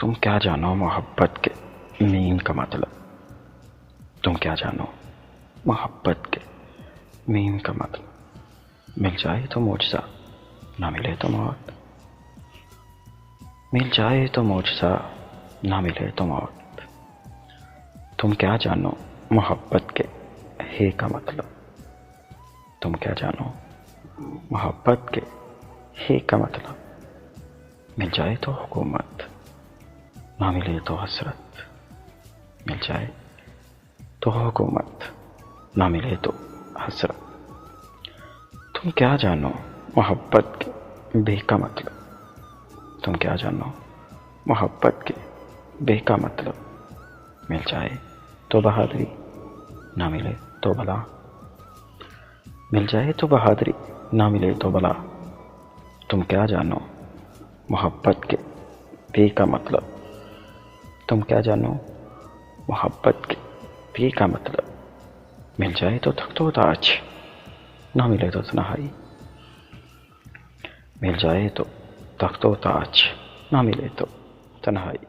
तुम क्या जानो मोहब्बत के मीन का मतलब। तुम क्या जानो मोहब्बत के मीन का मतलब। मिल जाए तो मौजज़ा, ना मिले तो मौत। मिल जाए तो मौजज़ा, ना मिले तो मौत। तुम क्या जानो मोहब्बत के हे का मतलब। तुम क्या जानो मोहब्बत के हे का मतलब। मिल जाए तो हुकूमत, ना मिले तो हसरत। मिल जाए तो हुकूमत, ना मिले तो हसरत। तुम क्या जानो मोहब्बत के बे का मतलब। तुम क्या जानो मोहब्बत के बे का मतलब। मिल जाए तो बहादुरी, ना मिले तो भला। मिल जाए तो बहादुरी, ना मिले तो भला। तुम क्या जानो मोहब्बत के बे का मतलब। तुम क्या जानो मोहब्बत के बे का मतलब। मिल जाए तो तख्तो ताज, ना मिले तो तन्हाई। मिल जाए तो तख्तो ताज, ना मिले तो तन्हाई।